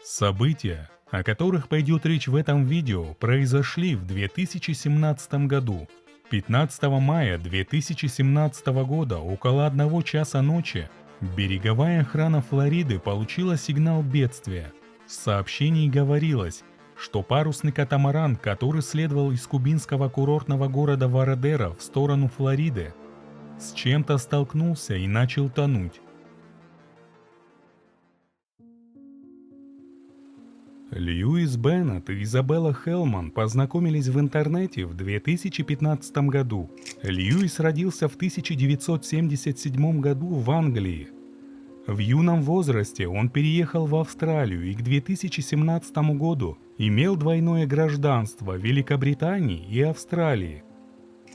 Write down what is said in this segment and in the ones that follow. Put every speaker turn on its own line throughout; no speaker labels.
События, о которых пойдет речь в этом видео, произошли в 2017 году. 15 мая 2017 года около 1 часа ночи береговая охрана Флориды получила сигнал бедствия. В сообщении говорилось, что парусный катамаран, который следовал из кубинского курортного города Варадеро в сторону Флориды, с чем-то столкнулся и начал тонуть. Льюис Беннет и Изабелла Хелман познакомились в интернете в 2015 году. Льюис родился в 1977 году в Англии. В юном возрасте он переехал в Австралию и к 2017 году имел двойное гражданство Великобритании и Австралии.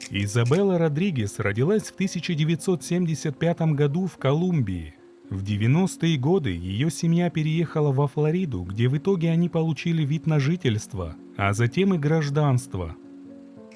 Изабелла Родригес родилась в 1975 году в Колумбии. В 90-е годы ее семья переехала во Флориду, где в итоге они получили вид на жительство, а затем и гражданство.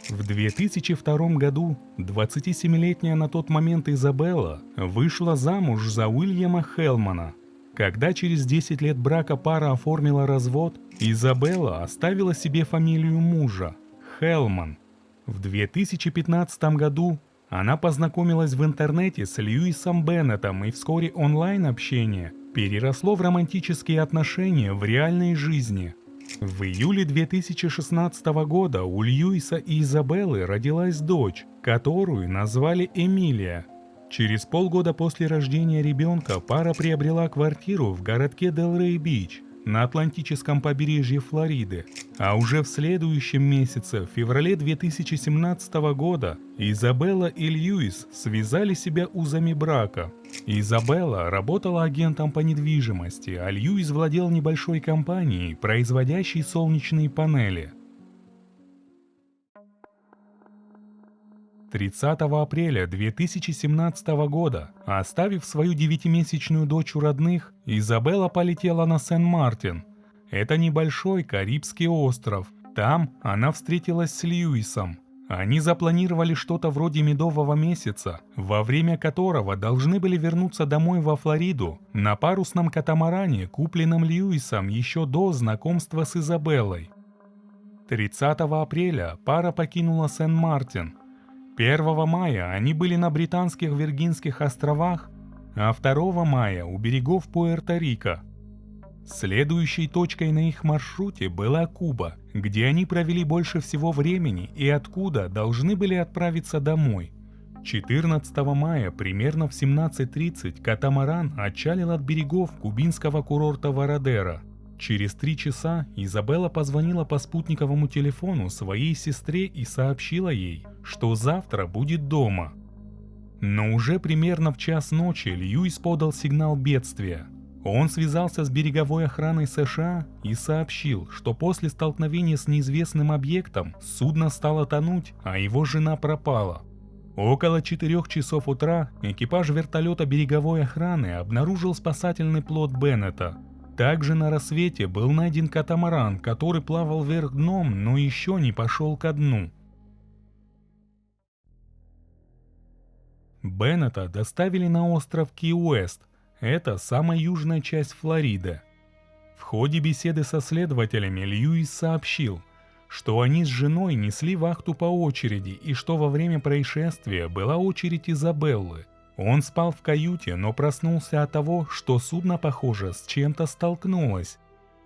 В 2002 году 27-летняя на тот момент Изабелла вышла замуж за Уильяма Хелмана. Когда через 10 лет брака пара оформила развод, Изабелла оставила себе фамилию мужа – Хелман. В 2015 году она познакомилась в интернете с Льюисом Беннетом, и вскоре онлайн-общение переросло в романтические отношения в реальной жизни. В июле 2016 года у Льюиса и Изабеллы родилась дочь, которую назвали Эмилия. Через полгода после рождения ребенка пара приобрела квартиру в городке Делрей-Бич на Атлантическом побережье Флориды, а уже в следующем месяце, в феврале 2017 года, Изабелла и Льюис связали себя узами брака. Изабелла работала агентом по недвижимости, а Льюис владел небольшой компанией, производящей солнечные панели. 30 апреля 2017 года, оставив свою 9-месячную дочь у родных, Изабелла полетела на Сен-Мартин. Это небольшой Карибский остров. Там она встретилась с Льюисом. Они запланировали что-то вроде медового месяца, во время которого должны были вернуться домой во Флориду на парусном катамаране, купленном Льюисом еще до знакомства с Изабеллой. 30 апреля пара покинула Сен-Мартин. 1 мая они были на Британских Виргинских островах, а 2 мая у берегов Пуэрто-Рико. Следующей точкой на их маршруте была Куба, где они провели больше всего времени и откуда должны были отправиться домой. 14 мая примерно в 17:30 катамаран отчалил от берегов кубинского курорта Варадеро. Через 3 часа Изабелла позвонила по спутниковому телефону своей сестре и сообщила ей, что завтра будет дома. Но уже примерно в час ночи Льюис подал сигнал бедствия. Он связался с береговой охраной США и сообщил, что после столкновения с неизвестным объектом судно стало тонуть, а его жена пропала. Около 4 часов утра экипаж вертолета береговой охраны обнаружил спасательный плот Беннета. Также на рассвете был найден катамаран, который плавал вверх дном, но еще не пошел ко дну. Беннета доставили на остров Ки-Уэст, это самая южная часть Флориды. В ходе беседы со следователями Льюис сообщил, что они с женой несли вахту по очереди и что во время происшествия была очередь Изабеллы. Он спал в каюте, но проснулся от того, что судно, похоже, с чем-то столкнулось.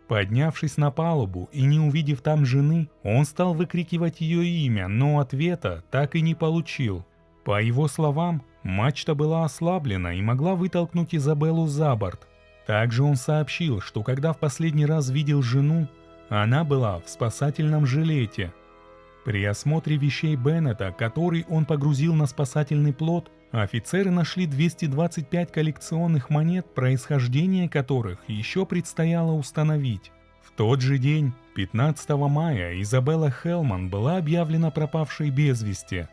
Поднявшись на палубу и не увидев там жены, он стал выкрикивать ее имя, но ответа так и не получил. По его словам, мачта была ослаблена и могла вытолкнуть Изабеллу за борт. Также он сообщил, что когда в последний раз видел жену, она была в спасательном жилете. При осмотре вещей Беннета, который он погрузил на спасательный плот, офицеры нашли 225 коллекционных монет, происхождение которых еще предстояло установить. В тот же день, 15 мая, Изабелла Хелман была объявлена пропавшей без вести.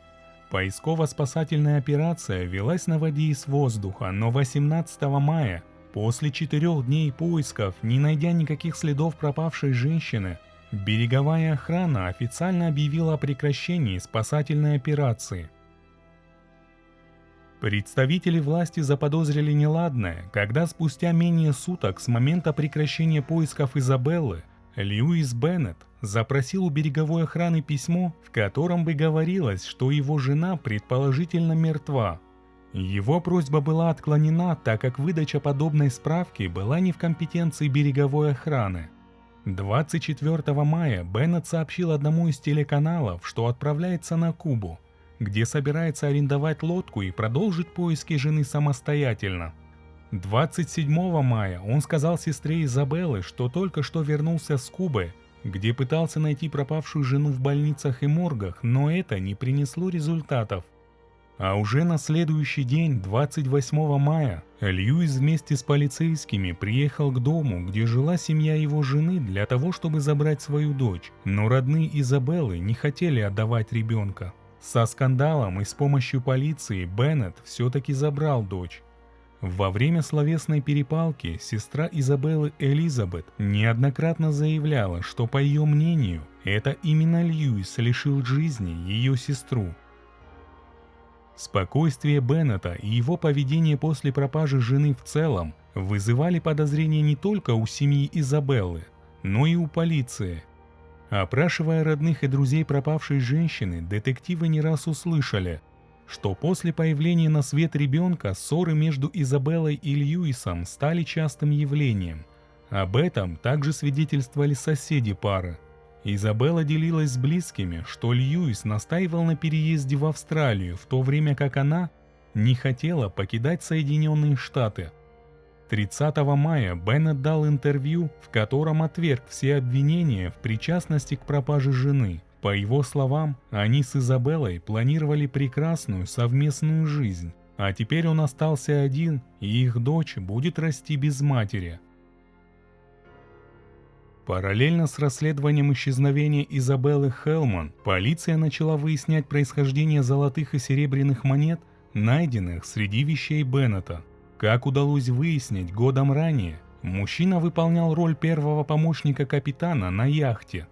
Поисково-спасательная операция велась на воде и с воздуха, но 18 мая, после 4 дней поисков, не найдя никаких следов пропавшей женщины, береговая охрана официально объявила о прекращении спасательной операции. Представители власти заподозрили неладное, когда спустя менее суток с момента прекращения поисков Изабеллы Льюис Беннет запросил у береговой охраны письмо, в котором бы говорилось, что его жена предположительно мертва. Его просьба была отклонена, так как выдача подобной справки была не в компетенции береговой охраны. 24 мая Беннет сообщил одному из телеканалов, что отправляется на Кубу, где собирается арендовать лодку и продолжить поиски жены самостоятельно. 27 мая он сказал сестре Изабеллы, что только что вернулся с Кубы, где пытался найти пропавшую жену в больницах и моргах, но это не принесло результатов. А уже на следующий день, 28 мая, Льюис вместе с полицейскими приехал к дому, где жила семья его жены, для того, чтобы забрать свою дочь, но родные Изабеллы не хотели отдавать ребенка. Со скандалом и с помощью полиции Беннет все-таки забрал дочь. Во время словесной перепалки сестра Изабеллы Элизабет неоднократно заявляла, что, по ее мнению, это именно Льюис лишил жизни ее сестру. Спокойствие Беннета и его поведение после пропажи жены в целом вызывали подозрения не только у семьи Изабеллы, но и у полиции. Опрашивая родных и друзей пропавшей женщины, детективы не раз услышали, что после появления на свет ребенка ссоры между Изабеллой и Льюисом стали частым явлением. Об этом также свидетельствовали соседи пары. Изабелла делилась с близкими, что Льюис настаивал на переезде в Австралию, в то время как она не хотела покидать Соединенные Штаты. 30 мая Беннет дал интервью, в котором отверг все обвинения в причастности к пропаже жены. По его словам, они с Изабеллой планировали прекрасную совместную жизнь, а теперь он остался один, и их дочь будет расти без матери. Параллельно с расследованием исчезновения Изабеллы Хелман, полиция начала выяснять происхождение золотых и серебряных монет, найденных среди вещей Беннета. Как удалось выяснить годом ранее, мужчина выполнял роль первого помощника капитана на яхте.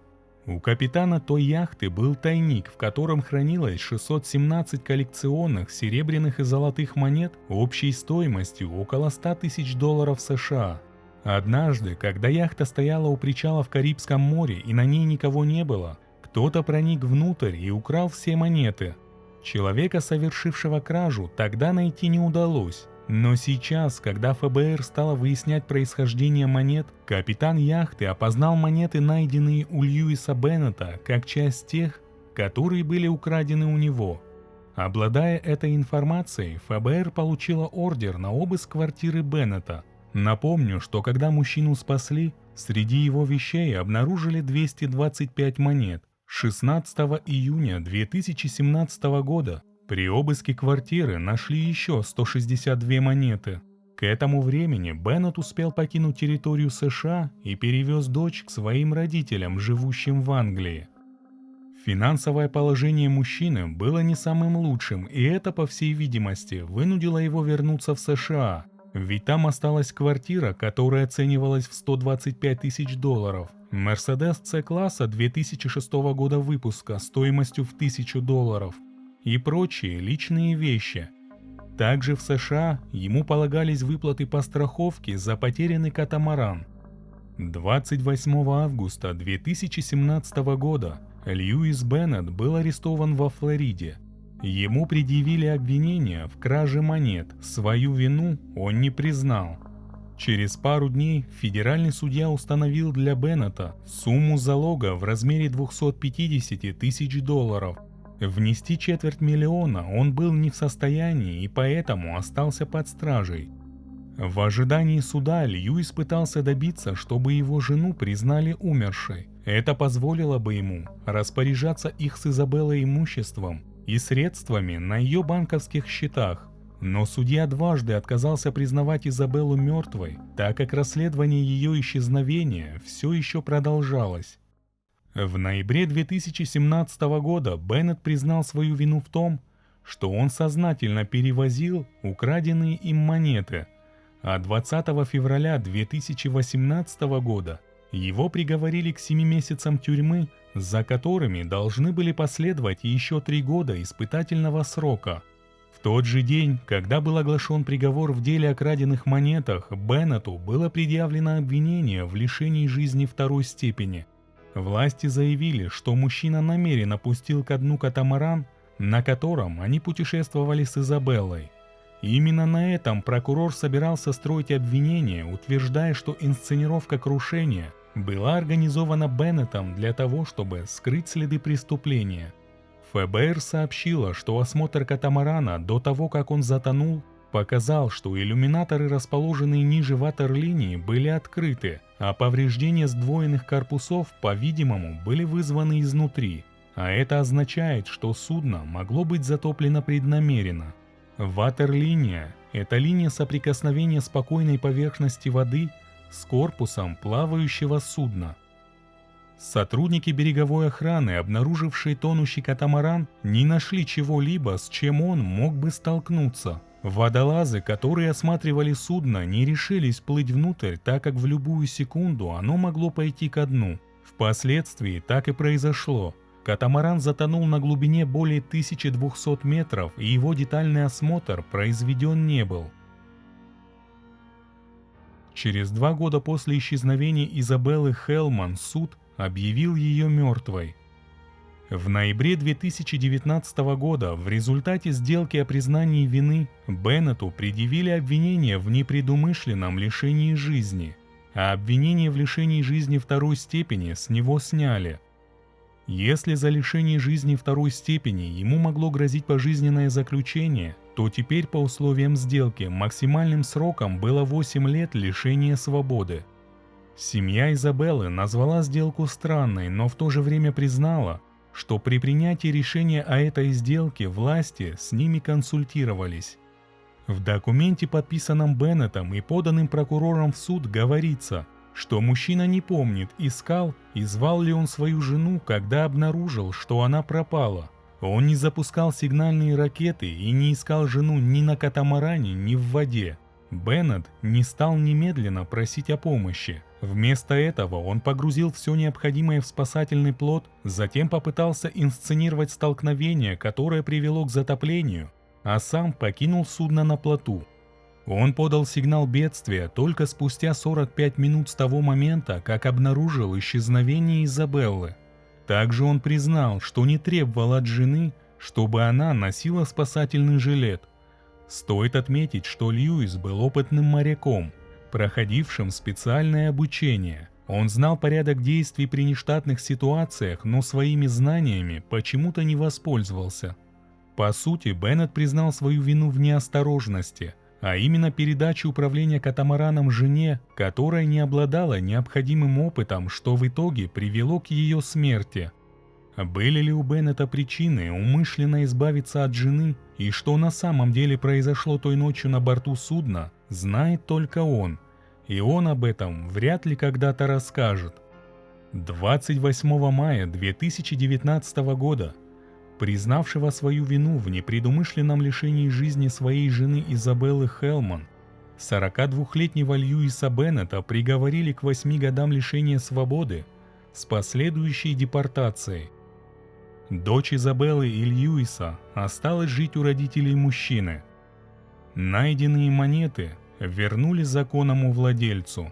У капитана той яхты был тайник, в котором хранилось 617 коллекционных серебряных и золотых монет общей стоимостью около $100 000 США. Однажды, когда яхта стояла у причала в Карибском море и на ней никого не было, кто-то проник внутрь и украл все монеты. Человека, совершившего кражу, тогда найти не удалось. Но сейчас, когда ФБР стало выяснять происхождение монет, капитан яхты опознал монеты, найденные у Льюиса Беннета, как часть тех, которые были украдены у него. Обладая этой информацией, ФБР получило ордер на обыск квартиры Беннета. Напомню, что когда мужчину спасли, среди его вещей обнаружили 225 монет. 16 июня 2017 года при обыске квартиры нашли еще 162 монеты. К этому времени Беннет успел покинуть территорию США и перевез дочь к своим родителям, живущим в Англии. Финансовое положение мужчины было не самым лучшим, и это, по всей видимости, вынудило его вернуться в США. Ведь там осталась квартира, которая оценивалась в $125 000, Mercedes C-класса 2006 года выпуска стоимостью в $1000 и прочие личные вещи. Также в США ему полагались выплаты по страховке за потерянный катамаран. 28 августа 2017 года Льюис Беннет был арестован во Флориде. Ему предъявили обвинения в краже монет, свою вину он не признал. Через пару дней федеральный судья установил для Беннета сумму залога в размере $250 000. Внести $250 000 он был не в состоянии и поэтому остался под стражей. В ожидании суда Льюис пытался добиться, чтобы его жену признали умершей. Это позволило бы ему распоряжаться их с Изабеллой имуществом и средствами на ее банковских счетах. Но судья дважды отказался признавать Изабеллу мертвой, так как расследование ее исчезновения все еще продолжалось. В ноябре 2017 года Беннет признал свою вину в том, что он сознательно перевозил украденные им монеты, а 20 февраля 2018 года его приговорили к 7 месяцам тюрьмы, за которыми должны были последовать еще 3 года испытательного срока. В тот же день, когда был оглашен приговор в деле о краденных монетах, Беннету было предъявлено обвинение в лишении жизни второй степени. Власти заявили, что мужчина намеренно пустил ко дну катамаран, на котором они путешествовали с Изабеллой. Именно на этом прокурор собирался строить обвинение, утверждая, что инсценировка крушения была организована Беннетом для того, чтобы скрыть следы преступления. ФБР сообщило, что осмотр катамарана до того, как он затонул, показал, что иллюминаторы, расположенные ниже ватерлинии, были открыты, а повреждения сдвоенных корпусов, по-видимому, были вызваны изнутри. А это означает, что судно могло быть затоплено преднамеренно. Ватерлиния – это линия соприкосновения спокойной поверхности воды с корпусом плавающего судна. Сотрудники береговой охраны, обнаружившие тонущий катамаран, не нашли чего-либо, с чем он мог бы столкнуться. Водолазы, которые осматривали судно, не решились плыть внутрь, так как в любую секунду оно могло пойти ко дну. Впоследствии так и произошло. Катамаран затонул на глубине более 1200 метров, и его детальный осмотр произведен не был. Через 2 года после исчезновения Изабеллы Хелман суд объявил ее мертвой. В ноябре 2019 года в результате сделки о признании вины Беннету предъявили обвинение в непредумышленном лишении жизни, а обвинение в лишении жизни второй степени с него сняли. Если за лишение жизни второй степени ему могло грозить пожизненное заключение, то теперь по условиям сделки максимальным сроком было 8 лет лишения свободы. Семья Изабеллы назвала сделку странной, но в то же время признала, что при принятии решения о этой сделке власти с ними консультировались. В документе, подписанном Беннетом и поданным прокурором в суд, говорится, что мужчина не помнит, искал и звал ли он свою жену, когда обнаружил, что она пропала. Он не запускал сигнальные ракеты и не искал жену ни на катамаране, ни в воде. Беннет не стал немедленно просить о помощи. Вместо этого он погрузил все необходимое в спасательный плот, затем попытался инсценировать столкновение, которое привело к затоплению, а сам покинул судно на плоту. Он подал сигнал бедствия только спустя 45 минут с того момента, как обнаружил исчезновение Изабеллы. Также он признал, что не требовал от жены, чтобы она носила спасательный жилет. Стоит отметить, что Льюис был опытным моряком, проходившим специальное обучение. Он знал порядок действий при нештатных ситуациях, но своими знаниями почему-то не воспользовался. По сути, Беннет признал свою вину в неосторожности, а именно передаче управления катамараном жене, которая не обладала необходимым опытом, что в итоге привело к ее смерти. Были ли у Беннета причины умышленно избавиться от жены, и что на самом деле произошло той ночью на борту судна, знает только он, и он об этом вряд ли когда-то расскажет. 28 мая 2019 года, признавшего свою вину в непредумышленном лишении жизни своей жены Изабеллы Хелман, 42-летнего Льюиса Беннета приговорили к 8 годам лишения свободы с последующей депортацией. Дочь Изабеллы и Льюиса осталась жить у родителей мужчины. Найденные монеты вернули законному владельцу.